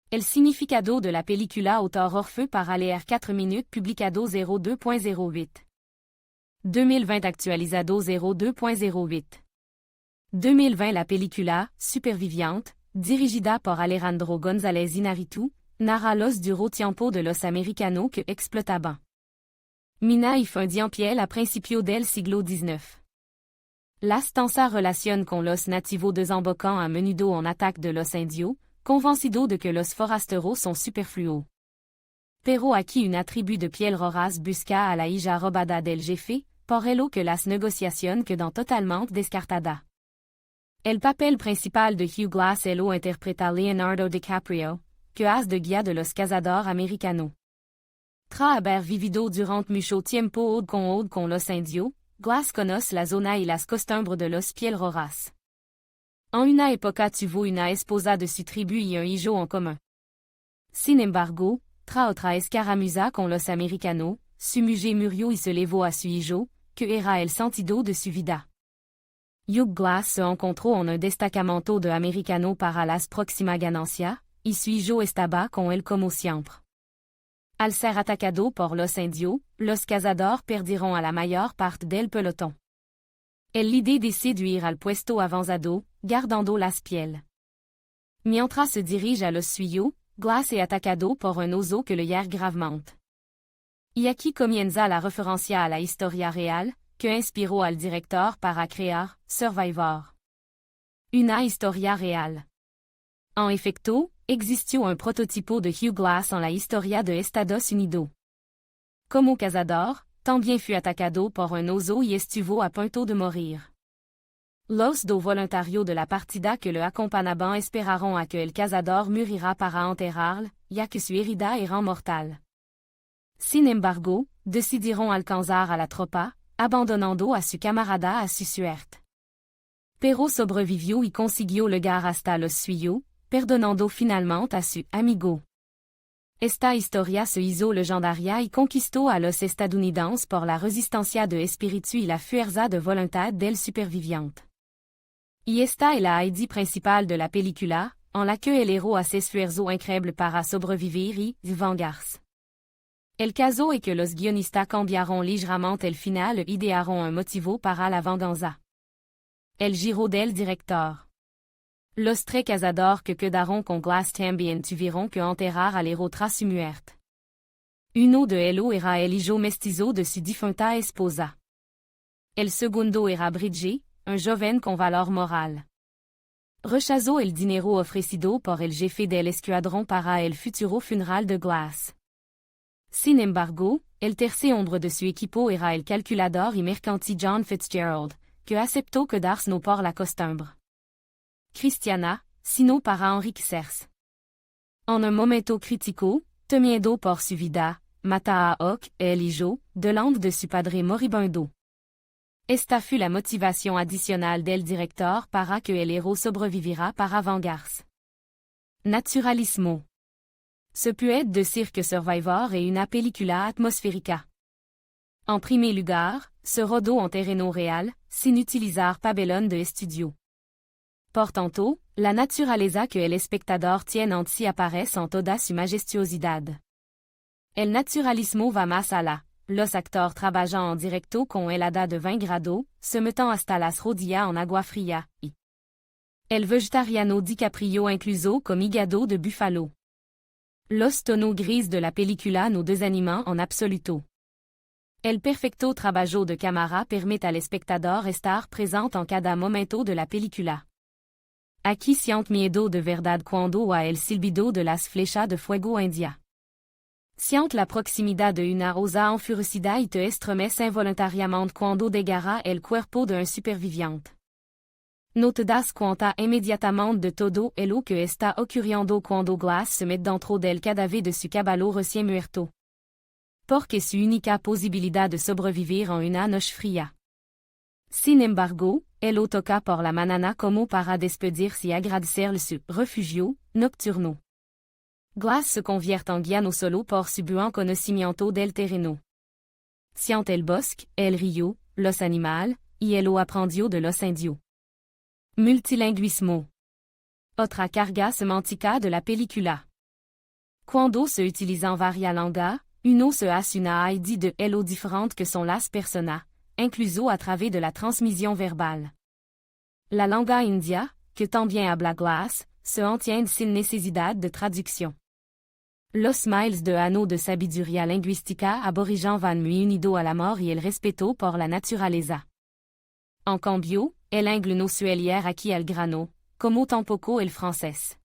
El significado de la película autor Orfeu para leer 4 minutes publicado 02.08. 2020 actualizado 02.08. 2020 la película, Superviviente, dirigida por Alejandro González Iñárritu, narra los duro tiempo de los americanos que explotaban mina y fundían a principios del siglo XIX. La stanza relaciona con los nativos desembocant a menudo en attaque de los indios, convencidos de que los forasteros son superfluos. Pero aquí una tribu de piel raras busca a la hija robada del jefe, por ello que las negociaciones quedan totalmente descartadas. El papel principal de Hugh Glass lo interpreta Leonardo DiCaprio, que hace de guía de los cazadores americanos. Tras haber vivido durante mucho tiempo con los indios, Glass conoce la zona y las costumbres de los piel raras. En una época tuvo una esposa de su tribu y un hijo en común. Sin embargo, tras otra escaramuza con los americanos, su mujer murió y se llevó a su hijo, que era el sentido de su vida. Hugh Glass se encontró en un destacamento de americanos para las próximas ganancias, y su hijo estaba con él como siempre. Al ser atacado por los indios, los cazadores perdieron a la mayor parte del pelotón. El l'idée de séduire al puesto avanzado, guardando las piel. Mientras se dirige a los suyos, Glass es atacado por un oso que le hiere gravamente. Y aquí comienza la referencia a la historia real, que inspiró al director para crear Survivor. Una historia real. En efecto, existió un prototipo de Hugh Glass en la historia de Estados Unidos. Como cazador, también fue atacado por un oso y estuvo a punto de morir. Los dos voluntarios de la partida que le acompañaban esperaron a que el cazador murira para enterrarlo, ya que su herida era mortal. Sin embargo, decidieron alcanzar a la tropa, abandonando a su camarada a su suerte. Pero sobrevivió y consiguió llegar hasta los suyos, perdonando finalmente a su amigo. Esta historia se hizo legendaria y conquistó a los estadounidenses por la resistencia de espíritu y la fuerza de voluntad del superviviente. Y esta es la idea principal de la película, en la que el héroe hace esfuerzo increíble para sobrevivir y vengarse. El caso es que los guionistas cambiaron ligeramente el final e idearon un motivo para la venganza. El giro del director. Los tres cazadores que quedaron con Glass también tuvieron que enterrar al héroe tras su muerte. Uno de ellos era el hijo mestizo de su difunta esposa. El segundo era Bridget, un joven con valor moral. Rechazó el dinero ofrecido por el jefe del escuadrón para el futuro funeral de Glass. Sin embargo, el tercer hombre de su equipo era el calculador y mercantil John Fitzgerald, que aceptó quedarse no por la costumbre cristiana, sino para enriquecerse. En un momento crítico, temiendo por su vida, mata a Hawk, el hijo, delante de su padre moribundo. Esta fut la motivación adicional del director para que el héroe sobreviviera para vengarse. Naturalismo. Se puede decir que Survivor es una película atmosférica. En primer lugar, se rodó en terreno real, sin utilizar pabellón de estudio. Por tanto, la naturaleza que el espectador tiene en sí aparece en toda su majestuosidad. El naturalismo va más allá. Los actores trabajan en directo con helada de 20 grados, se mettant hasta las rodillas en agua fría, y el vegetariano DiCaprio incluso comme hígado de búfalo. Los tonos gris de la película no desaniman en absoluto. El perfecto trabajo de cámara permite al espectador estar presente en cada momento de la película. Aquí siente miedo de verdad cuando oye el silbido de las flechas de fuego india. Siente la proximidad de una osa enfurecida y te estremece involuntariamente cuando desgarra el cuerpo de un superviviente. No te das cuenta inmediatamente de todo lo que está ocurriendo cuando Glass se met dentro del cadáver de su caballo recién muerto. Porque su única posibilidad de sobrevivir en una noche fría. Sin embargo, él lo toca por la mañana como para despedirse y agradecerle su refugio nocturno. Glass se convierte en guía no solo por su buen conocimiento del terreno. Siente el bosque, el río, los animales, y lo aprendió de los indios. Multilingüismo. Otra carga semántica de la película. Quando se utilisant varia langa, uno se has una idea de elo différente que son las persona, incluso a través de la transmission verbale. La langa india, que también habla glass, se entiende sin necesidad de traducción. Los miles de años de sabiduría lingüística aborigen van muy unido a la mort y el respeto por la naturaleza. En cambio, el anglo suelier aquí al grano, como tampoco el francés.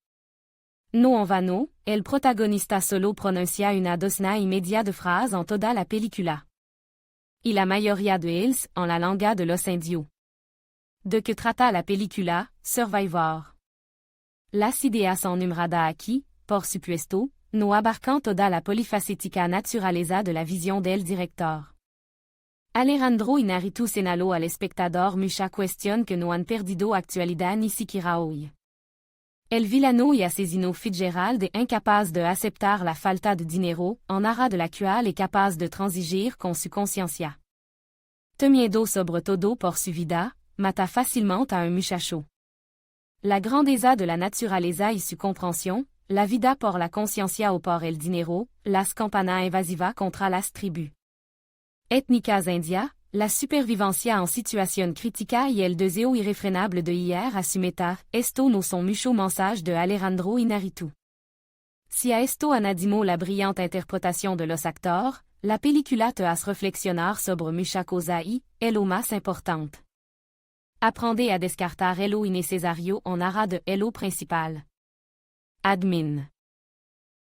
No en vano, el protagonista solo pronuncia una docena y media de phrases en toda la película. Y la mayoría de ellos en la lengua de los indios. De que trata la película, Survivor. Las ideas enumeradas aquí, por supuesto, no abarcan toda la polifacética naturaleza de la visión del director. Alejandro Iñárritu señaló al espectador mucha cuestión que no han perdido actualidad ni siquiera hoy. El villano y asesino Fitzgerald est incapaz de aceptar la falta de dinero, en aras de la cual est capaz de transigir con su conciencia. Temiendo sobre todo por su vida, mata facilement a un muchacho. La grandeza de la naturaleza y su comprensión, la vida por la conciencia o por el dinero, las campanas evasiva contra las tribus étnicas india, la supervivencia en situación crítica y el deseo irrefrenable de hier a su meta, esto no son mucho mensajes de Alejandro Iñárritu. Si a esto añadimos la brillante interpretación de los actores, la película te hace reflexionar sobre mucha cosa y, es lo más importante. Aprende a descartar elo innecesario en aras de elo principal. Admin.